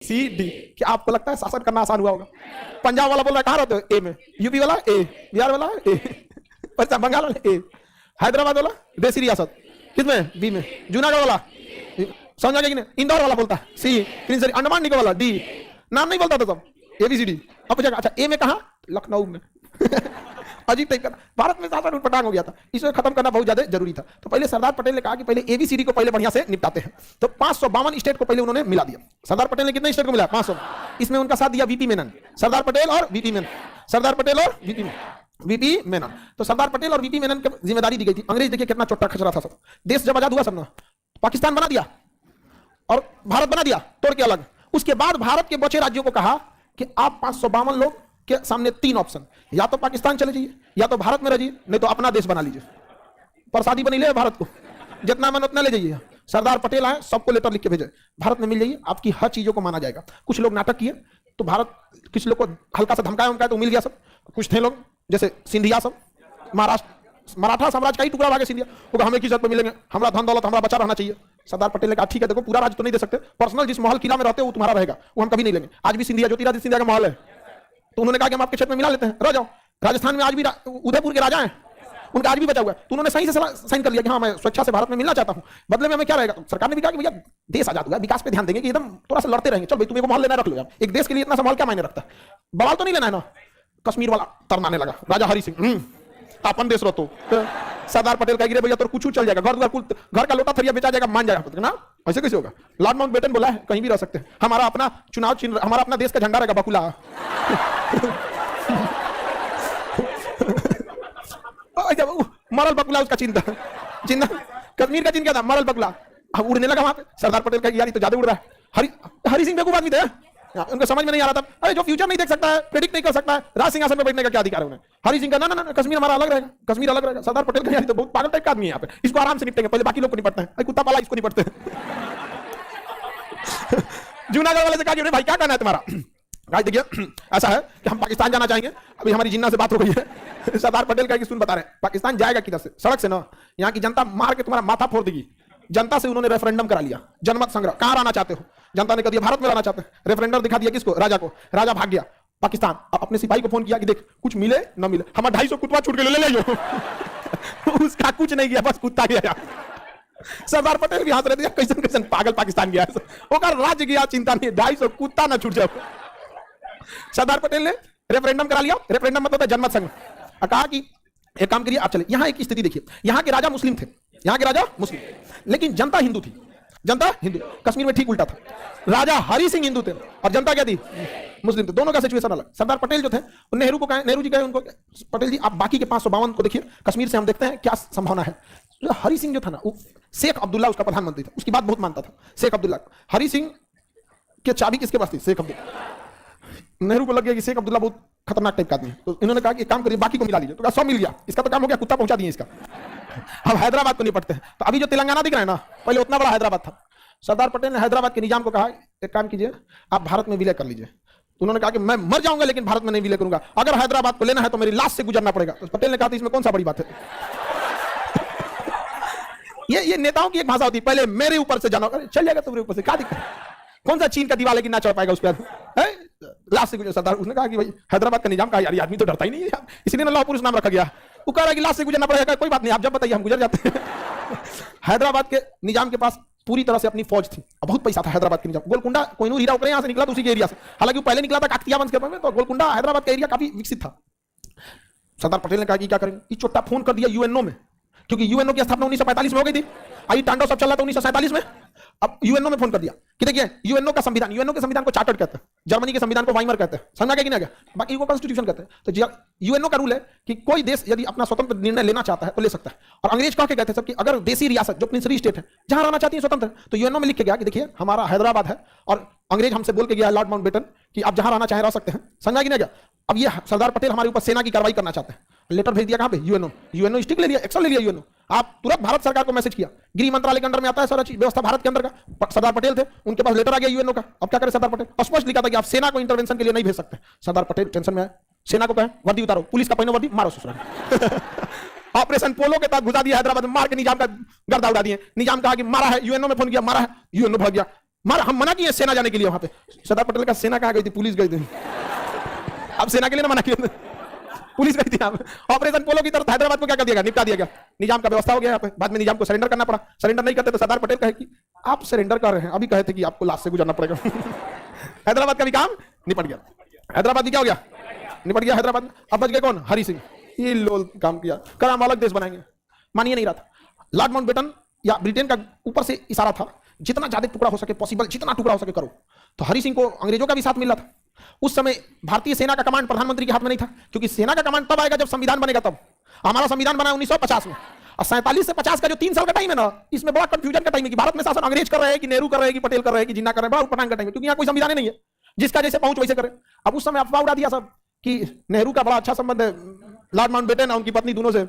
C D. क्या आपको लगता है शासन करना आसान हुआ होगा? पंजाब वाला बोल रहा है कहाँ रहते हो? ए में। यूपी वाला ए, बिहार वाला ए, पश्चिम बंगाल वाला ए, हैदराबाद वाला देसी रियासत किसमें? बी में। जूनागढ़ वाला समझा गया कि नहीं? इंदौर वाला बोलता है सी, अंडमान निकोबार वाला डी। नाम नहीं बोलता था सब, ABCD। अब पूछा अच्छा ए में कहाँ? लखनऊ में। अजीब टाइप का भारत में शासन उठपटांग हो गया था, इसे खत्म करना बहुत ज्यादा जरूरी था। तो पहले सरदार पटेल ने कहा कि पहले ABCD को पहले बढ़िया से निपटाते हैं। तो 552 स्टेट को पहले उन्होंने मिला दिया। सरदार पटेल ने कितने स्टेट को मिला? 500। इसमें उनका साथ दिया VP मेनन, सरदार पटेल और VP मेनन, सरदार पटेल और VP मेनन। तो सरदार पटेल और VP मेनन की जिम्मेदारी दी गई थी। अंग्रेज देखिए कितना चोट्टा खचरा था सब। देश जब आजाद हुआ सब ना, पाकिस्तान बना दिया और भारत बना दिया तोड़ के अलग। उसके बाद भारत के बचे राज्यों को कहा कि आप 552 लोग के सामने 3 ऑप्शन, या तो पाकिस्तान चले जाइए, या तो भारत में रहिए, नहीं तो अपना देश बना लीजिए। प्रसादी बनी ले भारत को, जितना मन उतना ले जाइए। सरदार पटेल आए, सबको लेटर लिख के भेजे, भारत में मिल जाइए, आपकी हर चीजों को माना जाएगा। कुछ लोग नाटक किए तो भारत, किसी लोग को हल्का सा धमकाया उमकाया तो मिल गया सब। कुछ थे लोग जैसे सिंधिया सब, महाराष्ट्र मराठा साम्राज्य का ही टुकड़ा भागे सिंधिया, वो हमें किस पे मिलेंगे, हमारा धन दौलत हमारा बचा रहना चाहिए। सरदार पटेल ने कहा ठीक है, देखो पूरा राज्य तो नहीं दे सकते, पर्सनल जिस महल किला में रहते हो वो तुम्हारा रहेगा, वो हम कभी नहीं लेंगे। आज भी सिंधिया, ज्योतिरादित्य सिंधिया का महल है, तो उन्होंने कहा कि हम आपके क्षेत्र में मिला लेते हैं, रह जाओ। राजस्थान में आज भी उदयपुर के राजा हैं, उनका आज भी बचा हुआ है। तो उन्होंने सही से साइन कर लिया कि हाँ मैं स्वेच्छा से भारत में मिलना चाहता हूं, बदले में हमें क्या रहेगा। तो सरकार ने भी कहा कि भैया देश आजाद हुआ, विकास पे ध्यान देंगे कि एकदम थोड़ा सा लड़ते रहेंगे। चल भाई तुम एक महल लेना रख लो यार, एक देश के लिए इतना सा महल क्या मायने रखता है, बवाल तो नहीं लेना है ना। कश्मीर वाला तरनाने लगा राजा हरि सिंह, अपन देश रहो। सरदार पटेल का गिरे भैया तो कुछ चल जाएगा, घर का लोटा थरिया बेचा जाएगा, मान जाएगा ना, ऐसे कैसे होगा। लॉर्ड माउंटबेटन बोला है कहीं भी रह सकते हैं, हमारा अपना चुनाव चिन्ह, हमारा अपना देश का झंडा रहेगा बकुला। मरल बकुला उसका चिन्ह था, चिन्ह कश्मीर का चिन्ह क्या था? मरल बकुला। अब उड़ने लगा वहां पे। सरदार पटेल का यार तो ज्यादा उड़ रहा है। हरि सिंह बेवकूफ आदमी थे, उनको समझ में नहीं आ रहा था। अरे जो फ्यूचर नहीं देख सकता है, प्रेडिक्ट नहीं कर सकता है, राज सिंहासन पे बैठने का क्या अधिकार है उन्हें? हरि सिंह का ना ना ना कश्मीर हमारा अलग रहेगा, कश्मीर अलग रहेगा। सरदार पटेल का यार तो बहुत पागल टाइप का आदमी है यहाँ पे, इसको आराम से निपटेंगे, पहले बाकी लोग को निपटते हैं। कुत्ता पाला इसको निपटते हैं। जूनागढ़ वाले से कहा भाई क्या करना है तुम्हारा? देखिए ऐसा है कि हम पाकिस्तान जाना चाहेंगे, अभी हमारी जिन्ना से बात हो गई है। सरदार पटेल का सुन बता रहे हैं, पाकिस्तान जाएगा किधर से? सड़क से ना, यहाँ की जनता मार के तुम्हारा माथा फोड़ देगी। जनता से उन्होंने रेफरेंडम करा लिया, जनमत संग्रह, कहां रहना चाहते हो? जनता ने कह दिया भारत में रहना चाहते हैं। रेफरेंडम दिखा दिया किसको? राजा को। राजा भाग गया पाकिस्तान। अब अपने सिपाही को फोन किया कि देख कुछ मिले न मिले, हमारा 250 कुत्ता छूट के ले लो। उसका कुछ नहीं गया, बस कुत्ता गया। सरदार पटेल भी हंस रहे थे, कैसन कैसन पागल पाकिस्तान गया, राज्य गया, चिंता नहीं, 250 कुत्ता ना छूट जाओ। सरदार पटेल ने रेफरेंडम करा लिया। रेफरेंडम मतलब है जनमत संग्रह। कहा कि एक काम करिए आप चले। यहां एक स्थिति देखिए, यहां के राजा मुस्लिम थे, यहां के राजा मुस्लिम, लेकिन जनता हिंदू थी, जनता हिंदू। कश्मीर में ठीक उल्टा था, राजा हरि सिंह हिंदू थे और जनता क्या थी? मुस्लिम थे। दोनों का सिचुएशन अलग। सरदार पटेल जो थे नेहरू को कहे, नेहरू जी कहे उनको, पटेल जी आप बाकी के 552 को देखिए, कश्मीर से हम देखते हैं क्या संभावना है। जो हरि सिंह जो था ना, शेख अब्दुल्ला उसका प्रधानमंत्री था, उसकी बात बहुत मानता था शेख अब्दुल्ला। हरि सिंह के चाबी किसके पास थी? शेख अब्दुल्ला। नेहरू को लग गया कि शेख अब्दुल्ला बहुत खतरनाक टाइप का आदमी है, तो इन्होंने कहा कि काम करिए बाकी को मिला लीजिए। तो सब मिल गया, इसका तो काम हो गया, कुत्ता पहुंचा दिए इसका। अब हैदराबाद को निपटते हैं। तो अभी जो तेलंगाना दिख रहा है ना, पहले उतना बड़ा हैदराबाद था। सरदार पटेल ने हैदराबाद के निजाम को कहा एक काम कीजिए, आप भारत में विलय कर लीजिए। तो उन्होंने कहा कि मैं मर जाऊंगा लेकिन भारत में नहीं विलय करूंगा, अगर हैदराबाद को लेना है तो मेरी लाश से गुजरना पड़ेगा। तो पटेल ने कहा इसमें कौन सा बड़ी बात है? ये नेताओं की एक भाषा होती है, पहले मेरे ऊपर से जाना, चल जाएगा तुम्हारे ऊपर से, क्या दिक्कत? कौन सा चीन का दीवार लेकिन ना चढ़ पाएगा उस पर? लास्ट से गुजर। सरदार उसने कहा कि भाई हैदराबाद का निजाम का यार आदमी तो डरता ही नहीं है, इसलिए ना लौह पुरुष नाम रखा गया। वो कह रहा है कि लास्ट से गुजरना पड़ेगा, कोई बात नहीं आप जब बताइए हम गुजर जाते हैं। हैदराबाद के निजाम के पास पूरी तरह से अपनी फौज थी, बहुत पैसा था हैदराबाद के निजाम। गोलकुंडा कोहिनूर हीरा ऊपर यहाँ से निकला तो उसी के एरिया से, हालांकि वो पहले निकला था काकतिया वंश के में, तो गोलकुंडा हैदराबाद का एरिया काफी विकसित था। सरदार पटेल ने कहा कि क्या करेंगे, ये चोट्टा फोन कर दिया यूएनओ में, क्योंकि यूएनओ की स्थापना 1945 में हो गई थी, आई तांडव सब चल रहा था 1947 में। अब यूएनओ में फोन कर दिया कि देखिए यूएनओ का संविधान, यूएनओ के संविधान को चार्टर्ड कहते हैं, जर्मनी के संविधान को वाइमर कहते हैं, समझा गया कि नहीं गया? बाकी को कॉन्स्टिट्यूशन कहते हैं। तो यूएनओ का रूल है कि कोई देश यदि अपना स्वतंत्र निर्णय लेना चाहता है तो ले सकता है। और अंग्रेज कह के कहते हैं कि अगर देसी रियासत जो प्रिंसली स्टेट है जहां रहना चाहती है स्वतंत्र, तो यूएनओ में लिख के गया कि देखिए हमारा हैदराबाद है और अंग्रेज हमसे बोल के गया लॉर्ड माउंटबेटन कि आप जहां रहना चाहे रह सकते हैं, समझा कि नहीं गया? अब ये सरदार पटेल हमारे ऊपर सेना की कार्रवाई करना चाहते हैं, लेटर भेज दिया कहां पे? यूएनओ। यूएनओ स्टिक ले लिया, एक्शन ले लिया यूएनओ। आप तुरंत भारत सरकार को मैसेज किया, गृह मंत्रालय के अंदर में आता है सारा चीज व्यवस्था भारत के अंदर का। सरदार पटेल थे, उनके पास लेटर आ गया यूएनओ का। अब क्या करे सरदार पटेल? स्पष्ट लिखा था कि आप सेना को इंटरवेंशन के लिए नहीं भेज सकते। सरदार पटेल टेंशन में आए, सेना को कहे वर्दी उतारो, पुलिस का पहनो वर्दी, मारो ससुराल। ऑपरेशन पोलो के तहत घुसा दिया हैदराबाद में, मार के निजाम का गर्दा उड़ा दिए। निजाम कहा कि मारा है, यूएनओ में फोन किया, मारा है, यूएनओ भाग गया। हम मना किए सेना जाने के लिए वहां पे। सरदार पटेल का सेना कहाँ गई थी? पुलिस गई थी। अब सेना के लिए ना मना किया, पुलिस गई थी। ऑपरेशन पोलो की तरफ हैदराबाद को क्या कर दिया गया? निपटा दिया गया। निजाम का व्यवस्था हो गया यहाँ पे। बाद में निजाम को सरेंडर करना पड़ा। सरेंडर नहीं करते तो सरदार पटेल कहे कि आप सरेंडर कर रहे हैं, अभी कहे थे कि आपको लास्ट से गुजरना पड़ेगा। हैदराबाद का भी काम निपट गया। हैदराबाद भी क्या हो गया? निपट गया हैदराबाद में। अब बच गए कौन? हरि सिंह। ये लोल काम किया, कल हम अलग देश बनाएंगे, मानिए नहीं रहा था। लॉर्ड माउंटबेटन या ब्रिटेन का ऊपर से इशारा था, जितना ज्यादा टुकड़ा हो सके पॉसिबल, जितना टुकड़ा हो सके करो। तो हरि सिंह को अंग्रेजों का भी साथ मिल रहा था। उस समय भारतीय सेना का कमांड प्रधानमंत्री के हाथ में नहीं था, क्योंकि सेना का कमांड तब आएगा जब संविधान बनेगा। तब हमारा संविधान बना 1950 में, और 47 से 50 का जो 3 साल का टाइम है ना, इसमें बड़ा कंफ्यूजन का टाइम है कि भारत में शासन अंग्रेज कर रहे हैं कि नेहरू कर रहे हैं कि पटेल कर रहे हैं कि जिन्ना कर रहे हैं। बड़ा उटपटांग का टाइम है, क्योंकि यहाँ कोई संविधान नहीं है, जिसका जैसे पहुंच वैसे करे। अब उस समय अफवाह उड़ा दिया सब कि नेहरू का बड़ा अच्छा संबंध है लॉर्ड माउंटबेटन और उनकी पत्नी दोनों से।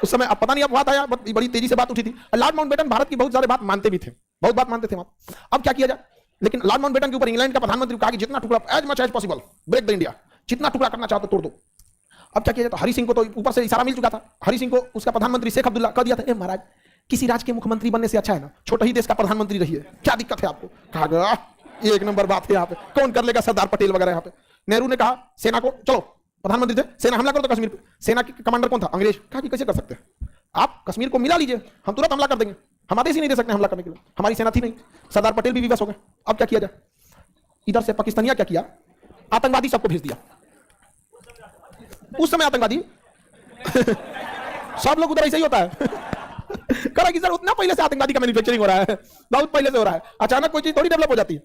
उस समय अब पता नहीं अफवाह था या बड़ी तेजी से बात उठी थी। लॉर्ड माउंटबेटन भारत की बहुत सारे बात मानते भी थे, बहुत बात मानते थे वहां। अब क्या किया जाए? लेकिन लॉर्ड माउंटबेटन के ऊपर इंग्लैंड का प्रधानमंत्री कहा कि जितना टुकड़ा as much as possible break the India, जितना टुकड़ा करना चाहते तोड़ दो। अब क्या किया जाए? तो हरि सिंह को तो ऊपर से इशारा मिल चुका था। हरि सिंह को उसका प्रधानमंत्री शेख अब्दुल्ला कह दिया था, ए महाराज किसी राज्य के मुख्यमंत्री बनने से अच्छा है ना छोटे ही देश का प्रधानमंत्री रहिए, क्या दिक्कत है आपको? कहा गया ये एक नंबर बात है, यहाँ पे कौन कर लेगा? सरदार पटेल वगैरह। यहाँ पे नेहरू ने कहा सेना को, चलो प्रधानमंत्री थे, सेना हमला करो तो कश्मीर पे। सेना के कमांडर कौन था? अंग्रेज। कहा कि कैसे कर सकते हैं आप? कश्मीर को मिला लीजिए, हम तुरंत हमला कर देंगे। हम आदेश ही नहीं दे सकते हमला करने के लिए, हमारी सेना थी नहीं। सरदार पटेल भी विवश हो गए। अब क्या किया जाए? इधर से पाकिस्तानिया क्या किया? आतंकवादी सबको भेज दिया। उस समय आतंकवादी सब लोग उधर ऐसे ही होता है। करा कि सर उतना पहले से आतंकवादी का मैन्युफैक्चरिंग हो रहा है, बहुत पहले से हो रहा है, अचानक कोई चीज थोड़ी डेवलप हो जाती है।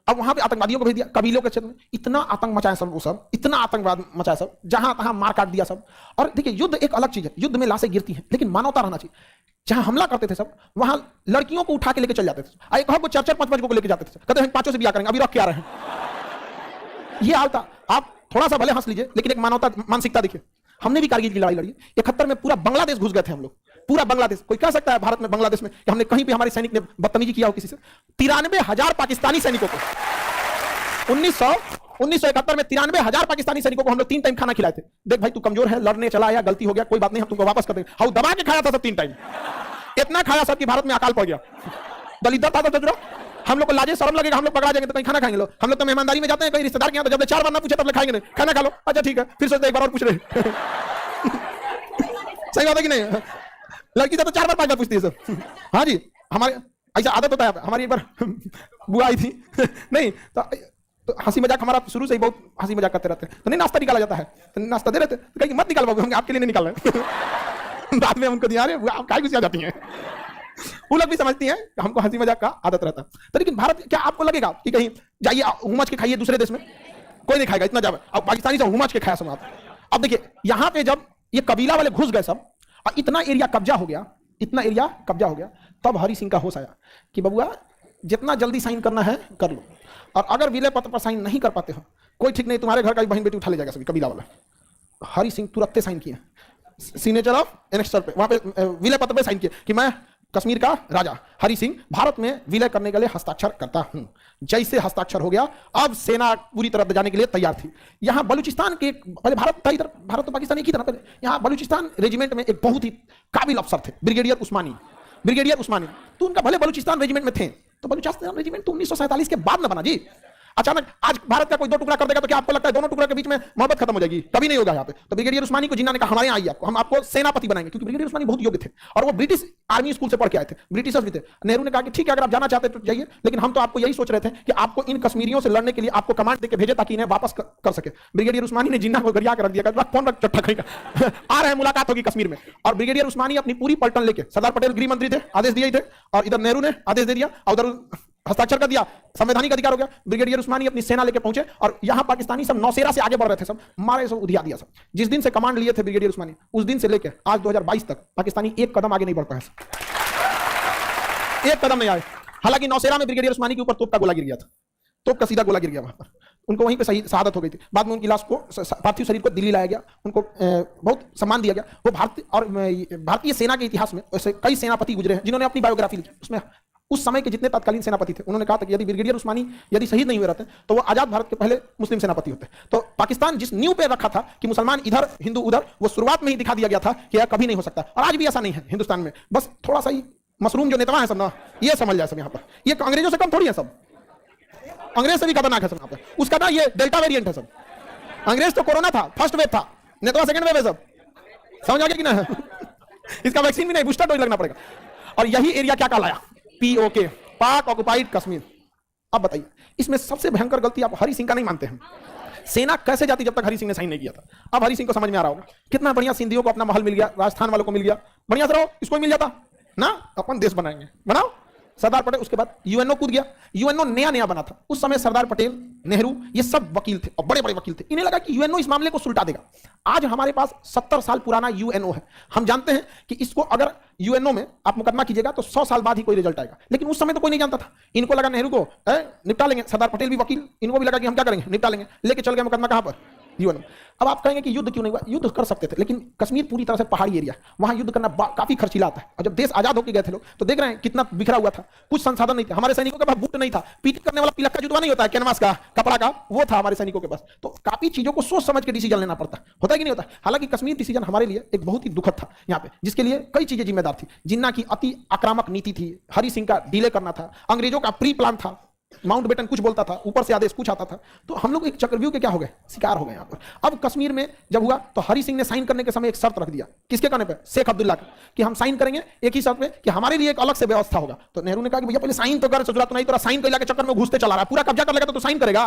अब वहां पे आतंकवादियों को भेज दिया, कबीलों के क्षेत्र में इतना आतंक मचाया सब, वो सब इतना आतंकवाद मचाया सब, जहां तहां मार काट दिया सब। और देखिए युद्ध एक अलग चीज है, युद्ध में लाशें गिरती हैं, लेकिन मानवता रहना चाहिए। जहां हमला करते थे सब, वहां लड़कियों को उठा के लेके चल जाते थे। एक को 4-4 5-5 को लेके जाते थे, कहते हैं 5 से ब्याह करेंगे, अभी रख के आ रहे हैं। ये हाल था। आप थोड़ा सा भले हंस लीजिए, लेकिन एक मानवता मानसिकता देखिए। हमने भी कारगिल की लड़ाई लड़ी। 71 में पूरा बांग्लादेश घुस गए थे हम लोग, पूरा बांग्लादेश। कोई कह सकता है भारत में बांग्लादेश में कि हमने कहीं पे हमारे सैनिक ने बदतमीजी किया हो किसी से? 93,000 पाकिस्तानी सैनिकों को 1971 में 93,000 पाकिस्तानी सैनिकों को हम लोग 3 टाइम खाना खिलाए थे। देख भाई तू कमजोर है, लड़ने चला आया, गलती हो गया, कोई बात नहीं, हम तुमको वापस कर देंगे। हाउ दबा के खाया था सब 3 टाइम। इतना खाया सब कि भारत में अकाल पड़ गया। दलित था तो हम लोग को लाजे शर्म लगेगा, हम लोग पकड़ा जाएंगे तो कहीं खाना खाएंगे लोग। हम लोग तो मेहमानदारी में जाते हैं कहीं रिश्तेदार के यहाँ, तो जब 4 बार ना पूछे तब खाएंगे नहीं, खाना खा लो, अच्छा ठीक है, फिर सोचते एक बार और पूछ रहे। सही बात है कि नहीं? लड़की तो 4 बार 5 बार पूछती है सर। हाँ जी, हमारे ऐसा आदत होता है। हमारी एक बार बुआ आई थी नहीं तो हंसी मजाक हमारा शुरू से ही बहुत हंसी मजाक करते रहते हैं। तो नहीं नाश्ता निकाला जाता है, तो नाश्ता दे रहते, तो कहीं मत निकाल बाबू, हम आपके लिए नहीं निकाल रहे। बाद में हमको दिया, अरे आप काय गुस्सा जाती हैं। वो लोग भी समझती हैं हमको हंसी मजाक का आदत रहता है। तो लेकिन भारत, क्या आपको लगेगा कि कहीं जाइए हुमच के खाइए दूसरे देश में, कोई नहीं खाएगा इतना ज्यादा। अब पाकिस्तानी से हुमच के खाया सब। अब देखिए यहाँ पे जब ये कबीला वाले घुस गए सब और इतना एरिया कब्जा हो गया, इतना एरिया कब्जा हो गया, तब हरि सिंह का होश आया कि बबुआ जितना जल्दी साइन करना है कर लो, और अगर विलय पत्र पर साइन नहीं कर पाते हो कोई ठीक नहीं, तुम्हारे घर का बहन बेटी उठा ले जाएगा सभी कबीला वाला। हरि सिंह तुरंत साइन किए, सिग्नेचर ऑफ एनेक्सर पे, वहां पे विलय पत्र पे साइन किए कि मैं कश्मीर का राजा हरि सिंह भारत में विलय करने के लिए हस्ताक्षर करता हूं। जैसे हस्ताक्षर हो गया, अब सेना पूरी तरह जाने के लिए तैयार थी। यहां बलूचिस्तान के, पहले भारत था इधर, भारत तो पाकिस्तान एक ही था पहले। यहां बलूचिस्तान रेजिमेंट में एक बहुत ही काबिल अफसर थे, ब्रिगेडियर उस्मानी। तो उनका भले बलूचिस्तान रेजिमेंट में थे, तो बलूचिस्तान रेजिमेंट तो 1947 के बाद में बना जी। अचानक आज भारत का कोई 2 टुकड़ा कर देगा तो क्या आपको लगता है दोनों टुकड़ा के बीच में मोहब्बत खत्म हो जाएगी? कभी नहीं होगा यहाँ पे। तो ब्रिगेडियर उस्मानी को जिन्ना ने कहा हमारे यहाँ आइए, आपको हम आपको सेनापति बनाएंगे, क्योंकि ब्रिगेडियर उस्मानी बहुत योग्य थे और वो ब्रिटिश आर्मी स्कूल से पढ़ के आए थे, ब्रिटिशर्स भी थे। नेहरू ने कहा कि ठीक है अगर आप जाना चाहते तो जाइए, लेकिन हम तो आपको यही सोच रहे थे कि आपको इन कश्मीरियों से लड़ने के लिए आपको कमांड देकर भेजे ताकि इन्हें वापस कर सके। ब्रिगेडियर उस्मानी ने जिन्ना को गरिया कर रख दिया, कौन रख चट्टा कहीं का आ रहे हैं, मुलाकात होगी कश्मीर में। और ब्रिगेडियर उस्मानी अपनी पूरी पलटन लेके, सरदार पटेल गृह मंत्री थे, आदेश दिए थे, और इधर नेहरू ने आदेश दे दिया और उधर हस्ताक्षर कर दिया, संवैधानिक अधिकार हो गया। ब्रिगेडियर उस्मानी अपनी सेना लेके पहुंचे और यहां पाकिस्तानी सब नौसेरा से आगे बढ़ रहे थे, सब मारे सब उधिया दिया सब। जिस दिन से कमांड लिए थे ब्रिगेडियर उस्मानी, उस दिन से लेकर आज 2022 तक पाकिस्तानी एक कदम आगे नहीं बढ़ पाया, एक कदम नहीं आए। हालांकि नौसेरा में ब्रिगेडियर उस्मानी के ऊपर तोप का गोला गिर गया था, तोप का सीधा गोला गिर गया वहां पर, उनको वहीं पे सही शहादत हो गई थी। बाद में उनकी लाश को, पार्थिव शरीर को दिल्ली लाया गया, उनको बहुत सम्मान दिया गया। वो भारतीय सेना के इतिहास में ऐसे कई सेनापति गुजरे हैं जिन्होंने अपनी बायोग्राफी लिखी, उसमें उस समय के जितने तत्कालीन सेनापति थे उन्होंने कहा था कि यदि ब्रिगेडियर उस्मानी यदि शहीद नहीं हुए रहते तो वो आजाद भारत के पहले मुस्लिम सेनापति होते। तो पाकिस्तान जिस नींव पे रखा था कि मुसलमान इधर हिंदू उधर, वो शुरुआत में ही दिखा दिया गया था कि यह कभी नहीं हो सकता। और आज भी ऐसा नहीं है हिंदुस्तान में, बस थोड़ा सा ही मशरूम जो नेता है सब ना, ये समझ जाए सब यहाँ पर, ये अंग्रेजों से कम थोड़ी है सब, अंग्रेज से भी खतरनाक है सब यहाँ पर। उसका ना ये डेल्टा वेरिएंट है सब। अंग्रेज तो कोरोना था, फर्स्ट वेव था, नेता सेकंड वेव है सब, समझ आ गया कि ना? इसका वैक्सीन भी नहीं, बूस्टर डोज लगना पड़ेगा। और यही एरिया क्या कहलाया? पीओके, पाक ऑक्युपाइड कश्मीर। अब बताइए, इसमें सबसे भयंकर गलती आप हरि सिंह का नहीं मानते हैं। सेना कैसे जाती जब तक हरि सिंह ने साइन नहीं किया था? अब हरि सिंह को समझ में आ रहा होगा, कितना बढ़िया सिंधियों को अपना महल मिल गया, राजस्थान वालों को मिल गया, बढ़िया से रहो, इसको मिल जाता ना, अपन देश बनाएंगे, बनाओ। सरदार पटेल, उसके बाद यूएनओ कूद गया, यूएनओ नया नया बना था उस समय, सरदार पटेल, नेहरू, ये सब वकील थे और बड़े बड़े वकील थे। इन्हें लगा कि यूएनओ इस मामले को सुलटा देगा। आज हमारे पास 70 साल पुराना यूएनओ है, हम जानते हैं कि इसको अगर यूएनओ में आप मुकदमा कीजिएगा तो 100 साल बाद ही कोई रिजल्ट आएगा, लेकिन उस समय तो कोई नहीं जानता था। इनको लगा नेहरू को निपटा लेंगे, सरदार पटेल भी वकील, इनको भी लगा कि हम क्या करेंगे, निपटा लेंगे, लेके चल गए मुकदमा कहां पर? यूएनओ। अब आप कहेंगे कि युद्ध क्यों नहीं हुआ? युद्ध कर सकते थे, लेकिन कश्मीर पूरी तरह से पहाड़ी एरिया, वहां युद्ध करना काफी खर्चीला आता है। और जब देश आजाद होकर गए थे लोग, तो देख रहे हैं कितना बिखरा हुआ था, कुछ संसाधन नहीं थे। हमारे सैनिकों के पास बूट नहीं था, पीट करने वाला पिलक का जुतवा नहीं होता है, कैनवास का कपड़ा का, वो था हमारे सैनिकों के पास। तो काफी चीजों को सोच समझ के डिसीजन लेना पड़ता है, होता है कि नहीं होता? हालांकि कश्मीर डिसीजन हमारे लिए एक बहुत ही दुखद था यहाँ पे, जिसके लिए कई चीजें जिम्मेदार थी। जिन्ना की अति आक्रामक नीति थी, हरि सिंह का डिले करना था, अंग्रेजों का प्री प्लान था, माउंट बेटन कुछ बोलता था, ऊपर से आदेश कुछ आता था, तो हम लोग एक चक्रव्यूह के क्या हो गए, शिकार हो गए यहाँ पर। अब कश्मीर में जब हुआ तो हरि सिंह ने साइन करने के समय एक शर्त रख दिया, किसके कहने पे? शेख अब्दुल्ला का, कि हम साइन करेंगे एक ही शर्त पे कि हमारे लिए एक अलग से व्यवस्था होगा। तो नेहरू ने कहा कि भैया पहले साइन तो कर, ससुरा तो नहीं, तो साइन कर के चक्कर में घुसते चला रहा, पूरा कब्जा कर लेगा तो साइन करेगा?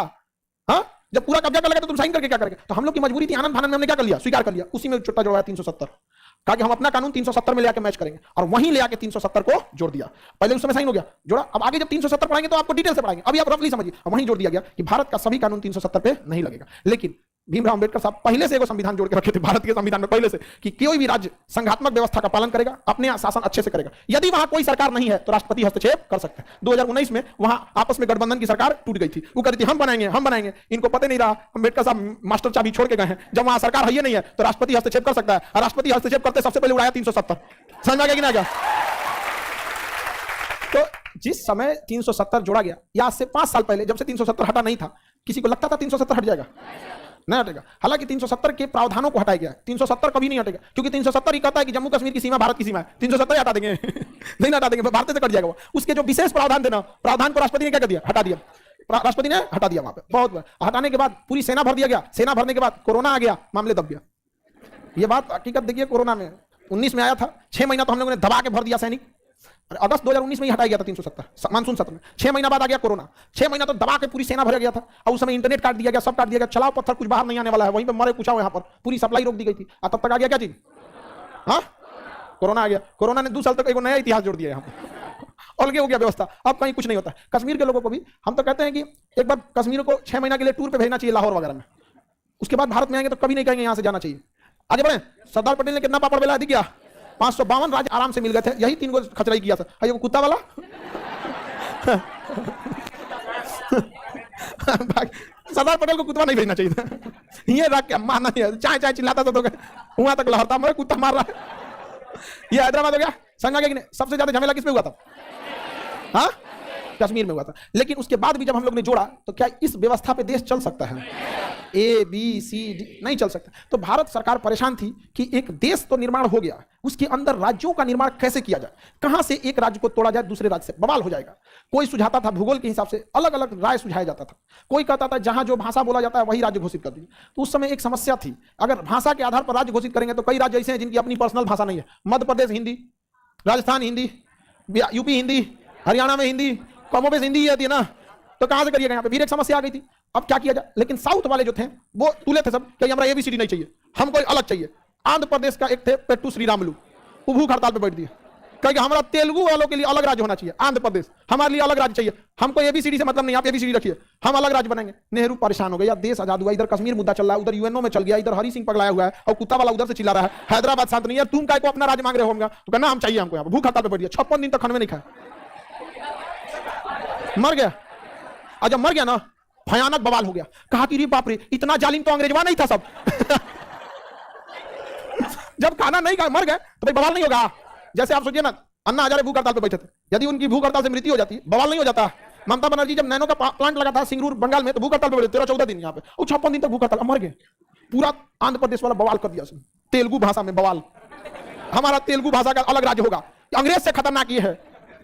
हाँ, जब पूरा कब्जा कर लेगा तो तुम साइन करके क्या करेगा? तो हम लोग की मजबूरी थी, आनंद फानंद में हमने क्या कर लिया, स्वीकार कर लिया। उसी में छोटा जोड़ा 370, कहा कि हम अपना कानून 370 में ले आके मैच करेंगे, और वहीं ले आके 370 को जोड़ दिया। पहले उस समय साइन हो गया, जोड़ा। अब आगे जब 370 पढ़ाएंगे तो आपको डिटेल से पढ़ाएंगे, अभी आप रफली समझिए। वहीं जोड़ दिया गया कि भारत का सभी कानून 370 पे नहीं लगेगा। लेकिन भीमराव अंबेडकर साहब पहले से एक संविधान जोड़ के रखे थे भारत के संविधान में, पहले से, कि कोई भी राज्य संघात्मक व्यवस्था का पालन करेगा, अपने शासन अच्छे से करेगा। यदि वहां कोई सरकार नहीं है तो राष्ट्रपति हस्तक्षेप कर सकते हैं। 2019 में वहां आपस में गठबंधन की सरकार टूट गई थी, वो कहती थी हम बनाएंगे हम बनाएंगे, इनको पता नहीं रहा अंबेडकर साहब मास्टर चाबी छोड़ के गए हैं। जब वहां सरकार है ही नहीं है तो राष्ट्रपति हस्तक्षेप कर सकता है, और राष्ट्रपति हस्तक्षेप करते सबसे पहले उड़ाया 370। समझ आ गया कि ना? तो जिस समय 370 जोड़ा गया, या आज से 5 साल पहले जब से 370 हटा नहीं था, किसी को लगता था 370 हट जाएगा? नहीं हटेगा। हालांकि 370 के प्रावधानों को हटाया गया है, 370 कभी नहीं हटेगा, क्योंकि 370 ही कहता है कि जम्मू कश्मीर की सीमा भारत की सीमा है। 370 हटा देंगे नहीं हटा देंगे, भारत से कट जाएगा वो। उसके जो विशेष प्रावधान थे ना, प्रावधान को राष्ट्रपति ने क्या कर दिया, हटा दिया। राष्ट्रपति ने हटा दिया वहां पे, बहुत हटाने के बाद पूरी सेना भर दिया गया। सेना भरने के बाद कोरोना आ गया, मामले दब गया। ये बात हकीकत देखिए, कोरोना में 19 में आया था, 6 महीना तो हम लोगों ने दबा के भर दिया सैनिक। अगस्त 2019 में ही हटाया गया था 370, मानसून सत्र में। 6 महीना बाद आ गया कोरोना, 6 महीना तो दबा के पूरी सेना भर गया था, और उस समय इंटरनेट काट दिया गया, सब काट दिया गया, चलाओ पत्थर कुछ बाहर नहीं आने वाला है, वहीं पे मरे पूछा यहाँ पर, पूरी सप्लाई रोक दी गई थी। तब तक आ गया क्या चीज? हाँ, कोरोना आ गया। कोरोना ने 2 साल तक एक नया इतिहास जोड़ दिया यहाँ पर, अलग हो गया व्यवस्था, अब कहीं कुछ नहीं होता। कश्मीर के लोगों को भी हम तो कहते हैं कि एक बार कश्मीर को 6 महीना के लिए टूर पे भेजना चाहिए, लाहौर वगैरह में। उसके बाद भारत में आएंगे तो कभी नहीं कहेंगे यहाँ से जाना चाहिए। आगे बढ़े। सरदार पटेल ने कितना पापड़ बेला दिख गया, 552 राज्य आराम से मिल गए थे, यही 3 को खचराई किया था। ये वो कुत्ता वाला सरदार पटेल को कुत्ता नहीं भेजना चाहिए था, ये रख के मारना नहीं, चाय चाय चिल्लाता था तो वहां तक लहरता, मेरे कुत्ता मार रहा है। ये हैदराबाद हो गया, समझा गया कि नहीं? सबसे ज्यादा झमेला किस पे हुआ था? हाँ, कश्मीर में हुआ था। लेकिन उसके बाद भी जब हम लोग ने जोड़ा तो क्या इस व्यवस्था पे देश चल सकता है? ए बी सी डी नहीं चल सकता। तो भारत सरकार परेशान थी कि एक देश तो निर्माण हो गया, उसके अंदर राज्यों का निर्माण कैसे किया जाए, कहां से एक राज्य को तोड़ा जाए दूसरे राज्य से, बवाल हो जाएगा। कोई सुझाता था भूगोल के हिसाब से, अलग अलग राय सुझाया जाता था। कोई कहता था जहां जो भाषा बोला जाता है वही राज्य घोषित कर दीजिए। तो उस समय एक समस्या थी, अगर भाषा के आधार पर राज्य घोषित करेंगे तो कई राज्य ऐसे हैं जिनकी अपनी पर्सनल भाषा नहीं है। मध्य प्रदेश हिंदी, राजस्थान हिंदी, यूपी हिंदी, हरियाणा में हिंदी, कमोबेश हिंदी ही आती है ना, तो कहां से करिएगा? यहाँ पे फिर एक समस्या आ गई थी, अब क्या किया जाए। लेकिन साउथ वाले जो थे वो तुले थे सब कि हमारा एबीसीडी नहीं चाहिए, हमको अलग चाहिए। आंध्र प्रदेश का एक थे पेट्टू श्रीरामुलु, वो भूख हड़ताल पे बैठ दिए, कहेंगे हमारा तेलुगु वालों के लिए अलग राज्य होना चाहिए, आंध्र प्रदेश हमारे लिए अलग राज्य चाहिए, हमको एबीसीडी से मतलब नहीं, आप एबीसीडी रखिए, हम अलग राज्य बनाएंगे। नेहरू परेशान हो गया, देश आजाद हुआ, इधर कश्मीर मुद्दा चल रहा है, उधर यूएनओ में चल गया, इधर हरि सिंह पगलाया हुआ है, और कुत्ता वाला उधर से चिल्ला रहा है, हैदराबाद शांत नहीं है, तुम काय को अपना राज्य मांग रहे होगा, तो कहना हम चाहिए, हमको यहाँ भूख हड़ताल पे बैठ दिया, 56 दिन तक खाने में नहीं खाया, मर गया। और जब मर गया ना, भयानक बवाल हो गया, कहा कि रे बाप रे, इतना जालिम तो अंग्रेजवा नहीं था सब। जब खाना नहीं खा मर गए तो भाई बवाल नहीं होगा। जैसे आप सोचिए ना, अन्ना हजारे भूख हड़ताल पे बैठे थे, यदि उनकी भूख हड़ताल से मृत्यु हो जाती, बवाल नहीं हो जाता। ममता बनर्जी जब नैनो का प्लांट लगा था सिंगरूर बंगाल में, तो भूख हड़ताल पे बैठे 13-14 दिन यहाँ पे, और 56 दिन तक भूख हड़ताल, मर गए। पूरा आंध्र प्रदेश वाला बवाल कर दिया, तेलुगु भाषा में बवाल, हमारा तेलुगु भाषा का अलग राज्य होगा। अंग्रेज से खतरनाक ये है।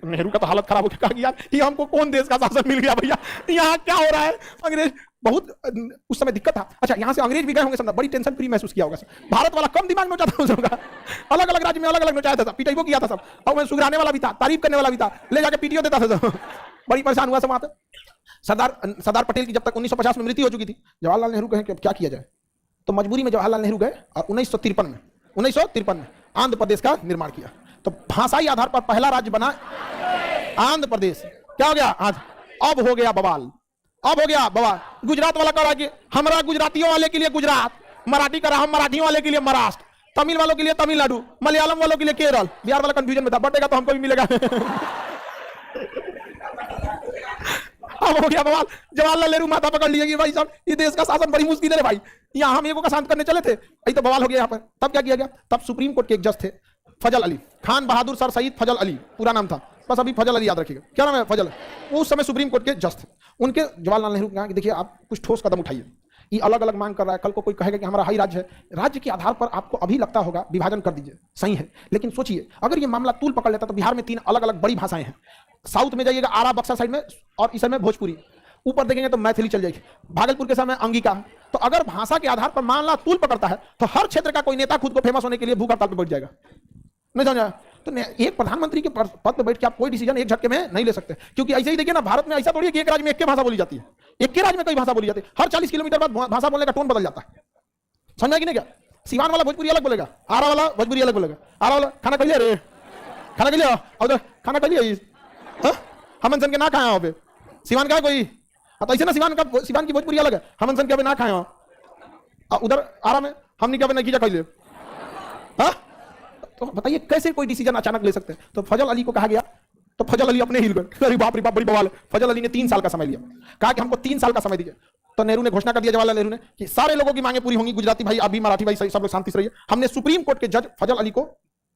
नेहरू का तो हालत खराब हो गया, कहा कि यार ये हमको कौन देश का शासन मिल गया भैया, यहाँ क्या हो रहा है। अंग्रेज बहुत उस समय दिक्कत था। अच्छा, यहाँ से अंग्रेज भी गए होंगे, समझा बड़ी टेंशन फ्री महसूस किया होगा। भारत वाला कम दिमाग नोचा था उस समय, अलग अलग राज्य में अलग अलग नोचाया था, पिटाई किया था सब, और मैं सुधराने वाला भी था, तारीफ करने वाला भी था, ले जाके पीटीओ देता था सब। बड़ी परेशान हुआ सब वहां पे। सरदार पटेल की जब तक 1950 में मृत्यु हो चुकी थी, जवाहरलाल नेहरू कहे कि क्या किया जाए, तो मजबूरी में जवाहरलाल नेहरू गए और 1953 में आंध्र प्रदेश का निर्माण किया। तो भाषाई आधार पर पहला राज्य बना आंध्र प्रदेश। क्या हो गया आज? अब हो गया बवाल, अब हो गया बवाल। गुजरात वाला कह रहा कि हमारा गुजरातियों वाले के लिए गुजरात, मराठी का हम मराठियों वाले के लिए महाराष्ट्र, तमिल वालों के लिए तमिलनाडु, मलयालम वालों के लिए केरल। बिहार वाला कंफ्यूजन में था, बटेगा तो हमको भी मिलेगा। अब हो गया बवाल। जवाहरलाल नेहरू माथा पकड़ लिए कि भाई साहब ये देश का शासन बड़ी मुश्किल है भाई, यहाँ हम एगो का शांत करने चले थे, यही तो बवाल हो गया यहाँ पर। तब क्या किया गया? तब सुप्रीम कोर्ट के एक जज थे फजल अली, खान बहादुर सर सईद फजल अली पूरा नाम था, बस अभी फजल अली याद रखिएगा। क्या नाम है? फजल। उस समय सुप्रीम कोर्ट के जज थे। उनके जवाहरलाल नेहरू कहा कि देखिए आप कुछ ठोस कदम उठाइए, ये अलग अलग मांग कर रहा है, कल को कोई कहेगा कि हमारा हाई राज्य है, राज्य के आधार पर आपको अभी लगता होगा विभाजन कर दीजिए, सही है, लेकिन सोचिए अगर ये मामला तूल पकड़ लेता तो बिहार में 3 अलग अलग बड़ी भाषाएं हैं। साउथ में जाइएगा आरा बक्सर साइड में, और इस में भोजपुरी, ऊपर देखेंगे तो मैथिली चल जाएगी, भागलपुर के समय अंगिका। तो अगर भाषा के आधार पर मामला तूल पकड़ता है तो हर क्षेत्र का कोई नेता खुद को फेमस होने के लिए भूख हड़ताल पर बैठ जाएगा। नहीं समझा? तो एक प्रधानमंत्री के पद पर बैठ के आप कोई डिसीजन एक झटके में नहीं ले सकते, क्योंकि ऐसे ही देखिए ना, भारत में ऐसा थोड़ी है कि एक राज्य में एक भाषा बोली जाती है, एक के राज्य में कई भाषा बोली जाती है, हर 40 किलोमीटर बाद भाषा बोलने का टोन बदल जाता है। समझा कि नहीं? क्या सिवान वाला भोजपुरी अलग बोलेगा, आरा वाला भोजपुरी अलग बोलेगा, आरा वाला खाना खा लिया रे, खाना खा लिया, उधर खाना खा लिया, हम के ना खाया पे सिवान का कोई, तो ऐसे ना सिवान की भोजपुरी अलग है, हम के ना खाए, उधर आरा में हमने क्या नहीं खा लिया। तो बताइए कैसे कोई डिसीजन अचानक ले सकते हैं? तो फजल अली को कहा गया, तो फजल अली अपने हिल गए, अरे बाप रे बाप बड़ी बवाल। फजल अली ने 3 साल का समय लिया, कहा कि हमको 3 साल का समय दीजिए। तो नेहरू ने घोषणा कर दिया, जवाहरलाल नेहरू ने, कि सारे लोगों की मांगे पूरी होंगी, गुजराती भाई अभी, मराठी भाई सब लोग शांति से रहिए। हमने सुप्रीम कोर्ट के जज फजल अली को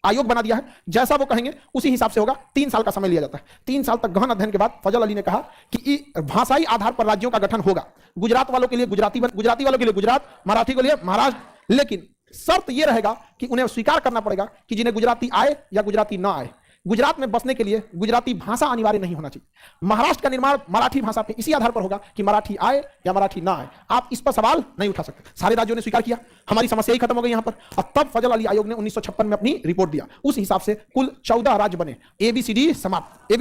आयोग बना दिया है, जैसा वो कहेंगे उसी हिसाब से होगा। 3 साल का समय लिया जाता है। 3 साल तक गहन अध्ययन के बाद फजल अली ने कहा कि भाषाई आधार पर राज्यों का गठन होगा, गुजरात वालों के लिए गुजराती वालों के लिए गुजरात, मराठी के लिए महाराष्ट्र, लेकिन शर्त यह रहेगा कि उन्हें स्वीकार करना पड़ेगा कि जिन्हें गुजराती आए या गुजराती ना आए, गुजरात में बसने के लिए गुजराती भाषा अनिवार्य नहीं होना चाहिए। महाराष्ट्र का निर्माण मराठी भाषा पे इसी आधार पर होगा कि मराठी आए या मराठी ना आए। आप इस पर सवाल नहीं उठा सकते। सारे राज्यों ने स्वीकार किया, हमारी समस्या ही खत्म हो गई यहाँ पर। और तब फजल अली आयोग ने 1956 में अपनी रिपोर्ट दिया। उस हिसाब से कुल 14 राज्य बने। ABCD समाप्त।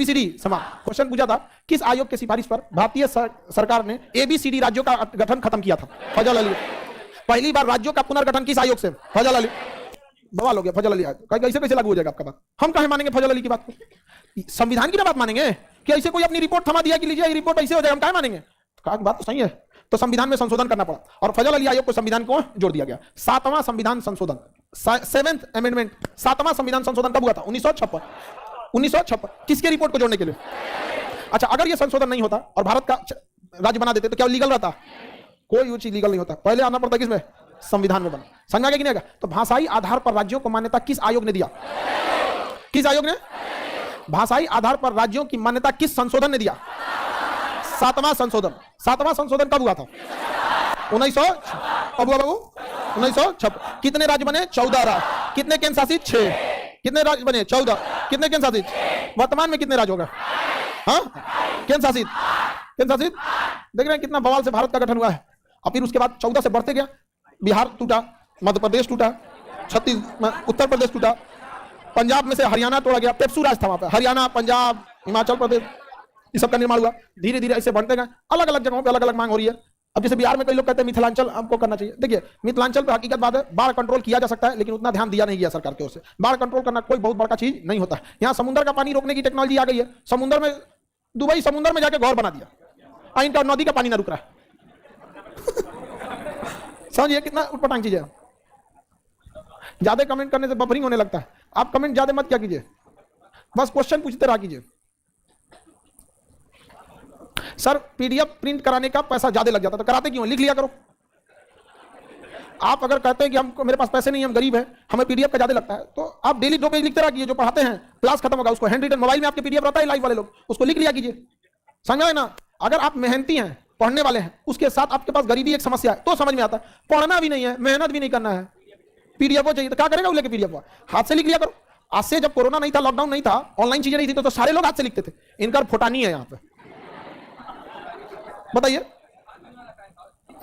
क्वेश्चन पूछा था किस आयोग की सिफारिश पर भारतीय सरकार ने ABCD राज्यों का गठन खत्म किया था? फजल अली। पहली बार राज्यों का पुनर्गठन किस आयोग से? फजल अली। बवाल हो गया। फजल अली कैसे कैसे लागू हो जाएगा आपका बात? हम कहे मानेंगे फजल अली की बात को? संविधान की ना बात मानेंगे कि ऐसे कोई अपनी रिपोर्ट थमा दिया कि लीजिए रिपोर्ट ऐसे हो जाएगा, हम कहे मानेंगे? कहा बात तो सही है, तो संविधान में संशोधन करना पड़ा और फजल अली आयोग को संविधान को जोड़ दिया गया। 7वां संविधान संशोधन, 7th अमेंडमेंट। 7वां संविधान संशोधन कब हुआ था? 1956। किसके रिपोर्ट को जोड़ने के लिए? अच्छा, अगर यह संशोधन नहीं होता और भारत का राज्य बना देते तो क्या लीगल रहता? कोई चीज लीगल नहीं होता। पहले आना पड़ता किसमें? संविधान में बना। समझा गया कि नहीं? तो भाषाई आधार पर राज्यों को मान्यता किस आयोग ने दिया? किस आयोग ने? भाषाई आधार पर राज्यों की मान्यता किस संशोधन ने दिया? 7वां संशोधन। 7वां संशोधन कब हुआ था? 1900। कब हुआ बाबू? 1956। कितने राज्य बने? 14 राज्य। कितने केंद्र शासित? 6। कितने राज्य बने? 14। कितने केंद्र शासित? वर्तमान में कितने राज्य होगा? हाँ, केंद्र शासित। देख रहे हैं कितना बवाल से भारत का गठन हुआ है। और फिर उसके बाद 14 से बढ़ते गया। बिहार टूटा, मध्य प्रदेश टूटा, उत्तर प्रदेश टूटा, पंजाब में से हरियाणा तोड़ा गया। पेप्सू राज था वहां पे। हरियाणा, पंजाब, हिमाचल प्रदेश, इस सब का निर्माण हुआ। धीरे धीरे ऐसे बढ़ते गए। अलग अलग जगहों पे अलग अलग मांग हो रही है। अब जैसे बिहार में कई लोग कहते हैं मिथिलांचल हमको करना चाहिए। देखिए, मिथिलांचल पे हकीकत बात है, बाढ़ कंट्रोल किया जा सकता है, लेकिन उतना ध्यान दिया नहीं गया सरकार की ओर से। बाढ़ कंट्रोल करना कोई बहुत बड़ा चीज नहीं होता है। यहाँ समुद्र का पानी रोकने की टेक्नोलॉजी आ गई है। समुद्र में, दुबई समुद्र में जाके घर बना दिया, इनका नदी का पानी ना रुक रहा है। समझिए कितना उटपटांग चीज है। ज्यादा कमेंट करने से बफरिंग होने लगता है। आप कमेंट ज्यादा मत क्या कीजिए, बस क्वेश्चन पूछते रहा कीजिए। सर PDF प्रिंट कराने का पैसा ज्यादा लग जाता, तो कराते क्यों? लिख लिया करो। आप अगर कहते हैं कि हमको, मेरे पास पैसे नहीं, हम गरीब हैं, हमें PDF का ज्यादा लगता है, तो आप डेली 2 पेज लिखते रहा कीजिए। जो पढ़ाते हैं क्लास खत्म होगा उसको हैंड रिटन, मोबाइल में आपके PDF रहता है लाइव वाले लोग, उसको लिख लिया कीजिए। समझा है ना? अगर आप मेहनती हैं, पढ़ने वाले हैं, उसके साथ आपके पास गरीबी एक समस्या है, तो समझ में आता है। पढ़ना भी नहीं है, मेहनत भी नहीं करना है, PDF चाहिए, तो क्या करेगा वो लेके? PDF हाथ से लिख लिया करो। आज से जब कोरोना नहीं था, लॉकडाउन नहीं था, ऑनलाइन चीजें नहीं थी, तो सारे लोग हाथ से लिखते थे। इनका फोटा नहीं है यहां पे, बताइए।